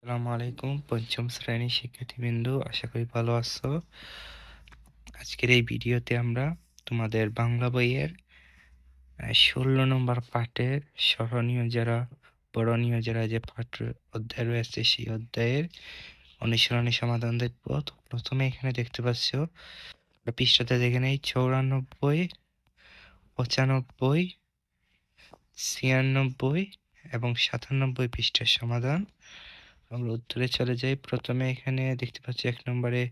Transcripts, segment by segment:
আসসালামু আলাইকুম পঞ্চম শ্রেণীর শিক্ষার্থীবৃন্দ, আশা করি ভালো আছো। আজকের এই ভিডিওতে আমরা তোমাদের বাংলা বইয়ের 16 নম্বর পাঠের স্মরণীয় যারা বরণীয় যারা যে পাঠ অধ্যায় রয়েছে সেই অধ্যায়ের অনুশীলনী সমাধান দেখব। তো প্রথমে এখানে দেখতে পাচ্ছ পৃষ্ঠাতে দেখে নেই 94, 95, 96 এবং 97 পৃষ্ঠার সমাধান। আমরা উত্তরে চলে যাই। প্রথমে এখানে দেখতে পাচ্ছি 1 নম্বরে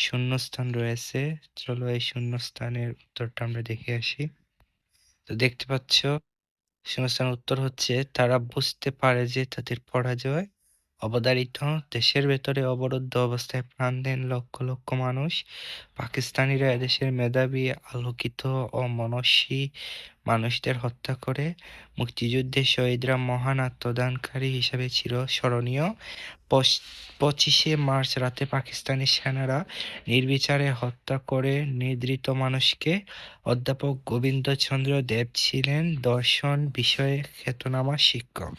শূন্যস্থান রয়েছে। চলো এই শূন্যস্থানের উত্তরটা আমরা দেখে আসি। তো দেখতে পাচ্ছ শূন্যস্থানের উত্তর হচ্ছে, তারা বুঝতে পারে যে তাদের পরাজয় অবধারিত। দেশের ভেতরে অবরুদ্ধ অবস্থায় প্রাণ দেন লক্ষ লক্ষ মানুষ। পাকিস্তানিরা এদেশের মেধাবী, আলোকিত ও মনস্বী মানুষদের হত্যা করে। মুক্তিযুদ্ধে শহীদরা মহান আত্মদানকারী হিসেবে চিরস্মরণীয়। 25শে মার্চ রাতে পাকিস্তানি সেনারা নির্বিচারে হত্যা করে নির্যাতিত মানুষকে। অধ্যাপক গোবিন্দচন্দ্র দেব ছিলেন দর্শন বিষয়ে খ্যাতনামা শিক্ষক।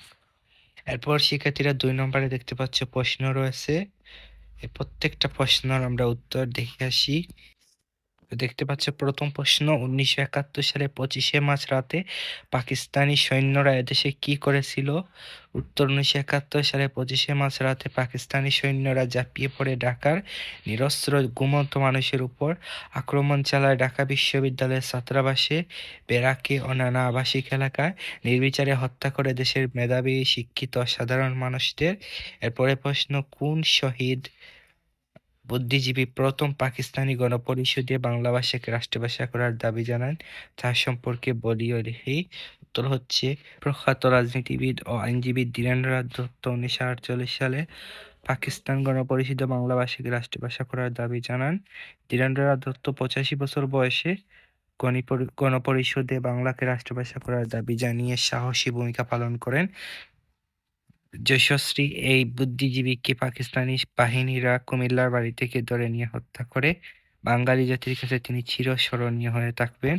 এরপর শিক্ষার্থীরা 2 নম্বরে দেখতে পাচ্ছ প্রশ্ন রয়েছে। এই প্রত্যেকটা প্রশ্নের আমরা উত্তর দেখে আসি। দেখতে পাচ্ছ প্রথম প্রশ্ন, 1971 সালে 25শে মার্চ রাতে পাকিস্তানি সৈন্যরা এদেশে কি করেছিল? উত্তর, 1971 সালে 25শে মার্চ রাতে পাকিস্তানি সৈন্যরা ঝাঁপিয়ে পড়ে ঢাকার নিরস্ত্র ঘুমন্ত মানুষের উপর আক্রমণ চালায়। ঢাকা বিশ্ববিদ্যালয়ের ছাত্রাবাসে, ব্যারাকে ও নানা আবাসিক এলাকায় নির্বিচারে হত্যা করে দেশের মেধাবী, শিক্ষিত সাধারণ মানুষদের। এরপরে প্রশ্ন, কোন শহীদ বুদ্ধিজীবী প্রথম পাকিস্তানি গণপরিষদে বাংলা ভাষাকে রাষ্ট্রভাষা করার দাবি জানান? তার সম্পর্কে বলিও লিখি। উত্তর হচ্ছে, প্রখ্যাত রাজনীতিবিদ ও আইনজীবী ধীরেন্দ্রনাথ দত্ত 1948 সালে পাকিস্তান গণপরিষদে বাংলা ভাষাকে রাষ্ট্রভাষা করার দাবি জানান। ধীরেন্দ্রনাথ দত্ত 85 বছর বয়সে গণপরিষদে বাংলাকে রাষ্ট্রভাষা করার দাবি জানিয়ে সাহসী ভূমিকা পালন করেন। যশস্বী এই বুদ্ধিজীবীকে পাকিস্তানি বাহিনীরা কুমিল্লার বাড়ি থেকে ধরে নিয়ে হত্যা করে। বাঙালি জাতির কাছে তিনি চিরস্মরণীয় হয়ে থাকবেন।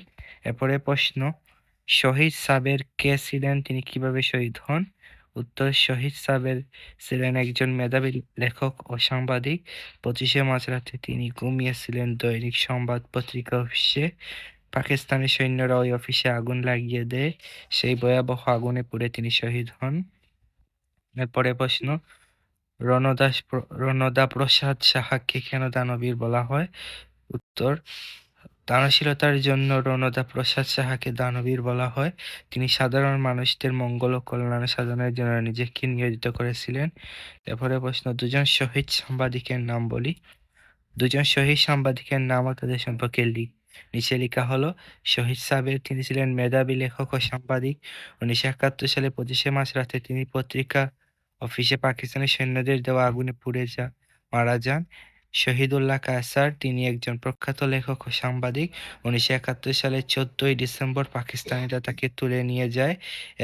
এরপরে প্রশ্ন, শহীদ সাবের কে ছিলেন? তিনি কিভাবে শহীদ হন? উত্তর, শহীদ সাবের ছিলেন একজন মেধাবী লেখক ও সাংবাদিক। 25শে মার্চ রাতে তিনি ঘুমিয়েছিলেন দৈনিক সংবাদ পত্রিকা অফিসে। পাকিস্তানি সৈন্যরা ওই অফিসে আগুন লাগিয়ে দেয়। সেই ভয়াবহ আগুনে পুড়ে তিনি শহীদ হন। এরপরে প্রশ্ন, রণদা প্রসাদ সাহাকে কেন দানবীর বলা হয়? উত্তর, দানশীলতার জন্য রণদা প্রসাদ সাহাকে দানবীর বলা হয়। তিনি সাধারণ মানুষদের মঙ্গল ও কল্যাণ সাধনের জন্য নিজেকে নিয়োজিত করেছিলেন। এরপরে প্রশ্ন, দুজন শহীদ সাংবাদিকের নাম বলি। দুজন শহীদ সাংবাদিকের নাম ও তাদের সম্পর্কে নিচে লেখা হলো। শহীদ সাবের, তিনি ছিলেন মেধাবী লেখক ও সাংবাদিক। 1971 সালে 25শে মার্চ রাতে তিনি পত্রিকা অফিসে পাকিস্তানি সৈন্যদের দেওয়া আগুনে পুড়ে মারা যান। শহীদুল্লাহ কায়সার, তিনি একজন প্রখ্যাত লেখক ও সাংবাদিক। 1971 সালের 14ই ডিসেম্বর পাকিস্তানিরা তাকে তুলে নিয়ে যায়।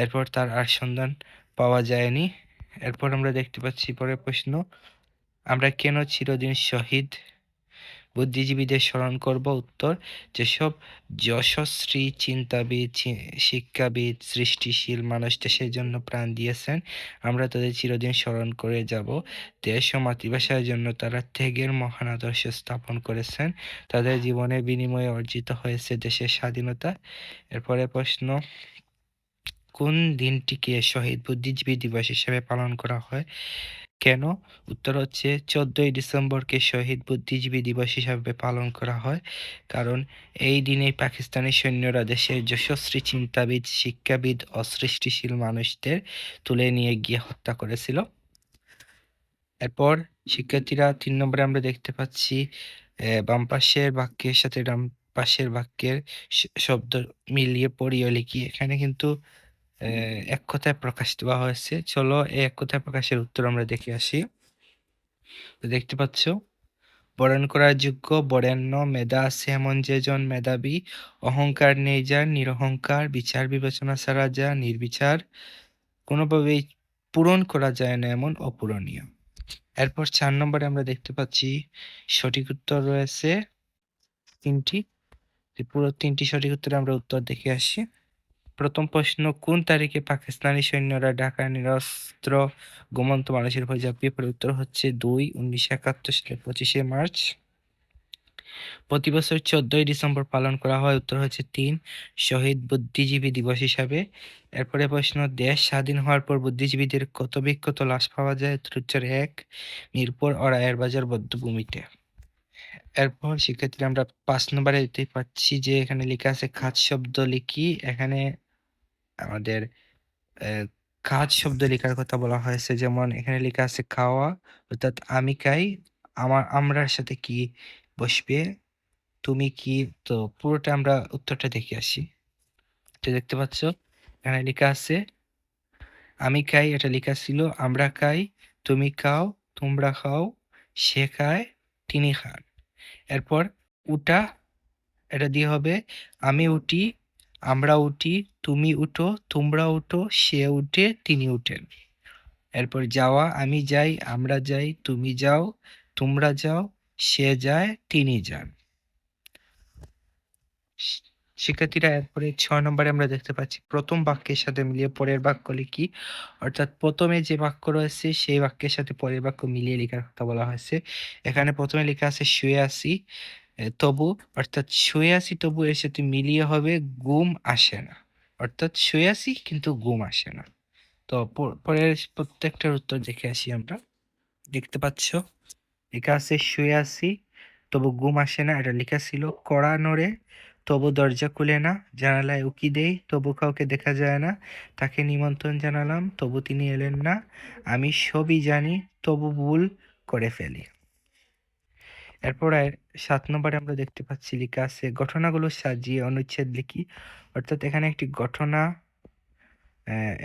এরপর তার আর সন্ধান পাওয়া যায়নি। এরপর আমরা দেখতে পাচ্ছি পরের প্রশ্ন, আমরা কেন চিরদিন শহীদ বুদ্ধিজীবীদের স্মরণ করব? উত্তর, যেসব যশস্বী চিন্তাবিদ, শিক্ষাবিদ, সৃষ্টিশীল মানুষ দেশের জন্য প্রাণ দিয়েছেন, আমরা তাদের চিরদিন স্মরণ করে যাব। দেশ ও মাতৃভাষার জন্য তারা ত্যাগের মহান আদর্শ স্থাপন করেছেন। তাদের জীবনের বিনিময়ে অর্জিত হয়েছে দেশের স্বাধীনতা। এরপরে প্রশ্ন, কোন দিনটিকে শহীদ বুদ্ধিজীবী দিবস হিসেবে পালন করা হয়? কেন? উত্তর হচ্ছে, 14ই ডিসেম্বরকে শহীদ বুদ্ধিজীবী দিবস হিসাবে পালন করা হয় কারণ এই দিনেই পাকিস্তানি সৈন্যরা দেশের যশস্বী চিন্তাবিদ, শিক্ষাবিদ ও সৃষ্টিশীল মানুষদের তুলে নিয়ে গিয়ে হত্যা করেছিল। এরপর শিক্ষার্থীরা 3 নম্বরে আমরা দেখতে পাচ্ছি বাম পাশের বাক্যের সাথে ডান পাশের বাক্যের শব্দ মিলিয়ে পড়িয়ে লিখি। এখানে কিন্তু এক কথায় প্রকাশ দেওয়া হয়েছে। চলো এই এক কথায় প্রকাশের উত্তর আমরা দেখে আসি। তো দেখতে পাচ্ছ, বরণ করার যোগ্য বরেণ্য, মেধা আছে এমন যেজন মেধাবী, অহংকার নেই যার, নিরহংকার, বিচার বিবেচনা ছাড়া যা নির্বিচার, কোনোভাবেই পূরণ করা যায় না এমন অপূরণীয়। এরপর 4 নম্বরে আমরা দেখতে পাচ্ছি সঠিক উত্তর রয়েছে 3টি। পুরো 3টি সঠিক উত্তরে আমরা উত্তর দেখে আসি। প্রথম প্রশ্ন, কোন তারিখে পাকিস্তানি সৈন্যরা ঢাকায় নিরস্ত্র ঘুমন্ত মানুষের উপর ঝাঁপিয়ে পড়ে? উত্তর হচ্ছে 1971 সালের 25শে মার্চ। প্রতি বছর 14ই ডিসেম্বর পালন করা হয়। উত্তর হচ্ছে 3 শহীদ বুদ্ধিজীবী দিবস হিসাবে। এরপরে প্রশ্ন, দেশ স্বাধীন হওয়ার পর বুদ্ধিজীবীদের কত বিক্ষত লাশ পাওয়া যায়? উত্তর হচ্ছে 1 মিরপুর ও রায়ের বাজার বধ্যভূমিতে। এরপর শিক্ষার্থীরা আমরা 5 নম্বরে দেখতে পাচ্ছি যে এখানে লেখা আছে খাত শব্দ লিখি। এখানে আমাদের খাত শব্দ লেখার কথা বলা হয়েছে, যেমন এখানে লেখা আছে খাওয়া, অর্থাৎ আমি খাই, আমরার সাথে কি বসবে, তুমি কি। তো পুরোটা আমরা উত্তরটা দেখে আসি। তো দেখতে পাচ্ছ এখানে লেখা আছে আমি খাই, এটা লেখা ছিল আমরা খাই, তুমি খাও, তোমরা খাও, সে খায়, তিনি খান। এরপর উঠা, এটা দিয়ে হবে আমি উঠি, আমরা উঠি, তুমি উঠো, তোমরা উঠো, সে উঠে, তিনি উঠেন। এরপর যাওয়া, আমি যাই, আমরা যাই, তুমি যাও, তোমরা যাও, সে যায়, তিনি যান। শিক্ষার্থীরা এরপরে 6 নম্বরে আমরা দেখতে পাচ্ছি প্রথম বাক্যের সাথে মিলিয়ে পরের বাক্য লিখি। অর্থাৎ প্রথমে যে বাক্য রয়েছে সেই বাক্যের সাথে পরের বাক্য মিলিয়ে লেখার কথা বলা হয়েছে। এখানে প্রথমে লেখা আছে শুয়ে আছি তবু, অর্থাৎ শুয়ে আছি তবু এর সাথে মিলিয়ে হবে ঘুম আসে না। অর্থাৎ শুয়ে আছি কিন্তু ঘুম আসে না। তো পরের প্রত্যেকটার উত্তর দেখে আসি আমরা। দেখতে পাচ্ছ লেখা আছে শুয়ে আছি তবু ঘুম আসে না, এটা লেখা ছিল কড়া নড়ে তবু দরজা খুলে না, জানালায় উকি দেই তবু কাউকে দেখা যায় না, তাকে নিমন্ত্রণ জানালাম তবু তিনি এলেন না, আমি সবই জানি তবু ভুল করে ফেলি। এরপর 7 নম্বরে আমরা দেখতে পাচ্ছি লেখা আছে ঘটনাগুলো সাজিয়ে অনুচ্ছেদ লিখি। অর্থাৎ এখানে একটি ঘটনা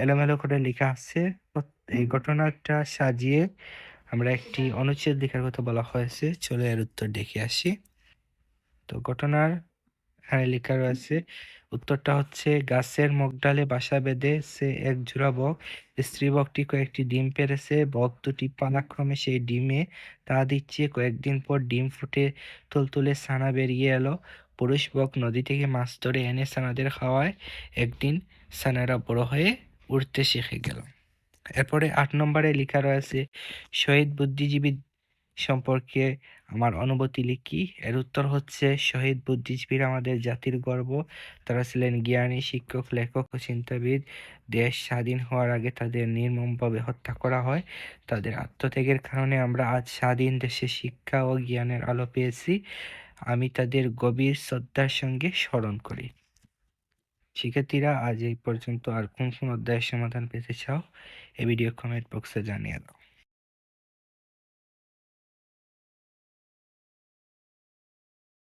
এলোমেলো করে লেখা আছে। এই ঘটনাটা সাজিয়ে আমরা একটি অনুচ্ছেদ লেখার কথা বলা হয়েছে। চলো এর উত্তর দেখে আসি। তো ঘটনার এখানে লেখা রয়েছে উত্তরটা হচ্ছে গাছের মগডালে বাসা বেঁধেছে এক জোড়া বক, স্ত্রী বকটি কয়েকটি ডিম পেড়েছে, বক দুটি পালাক্রমে সেই ডিমে তা দিচ্ছে, কয়েকদিন পর ডিম ফুটে তুলতুলে ছানা বেরিয়ে এলো, পুরুষ বক নদী থেকে মাছ ধরে এনে ছানাদের খাওয়ায়, একদিন ছানারা বড় হয়ে উড়তে শিখে গেল। এরপরে 8 নম্বরে লেখা রয়েছে শহীদ বুদ্ধিজীবী সম্পর্কে আমার অনুভূতি লিখি। এর উত্তর হচ্ছে শহীদ বুদ্ধিজীবীরা আমাদের জাতির গর্ব। তারা ছিলেন জ্ঞানী, শিক্ষক, লেখক ও চিন্তাবিদ। দেশ স্বাধীন হওয়ার আগে তাদের নির্মমভাবে হত্যা করা হয়। তাদের আত্মত্যাগের কারণে আমরা আজ স্বাধীন দেশে শিক্ষা ও জ্ঞানের আলো পেয়েছি। আমি তাদের গভীর শ্রদ্ধার সঙ্গে স্মরণ করি। শিক্ষার্থীরা আজ এই পর্যন্ত। আর কোন কোন অধ্যায়ের সমাধান পেতে চাও এই ভিডিও কমেন্ট বক্সে জানিয়ে দাও।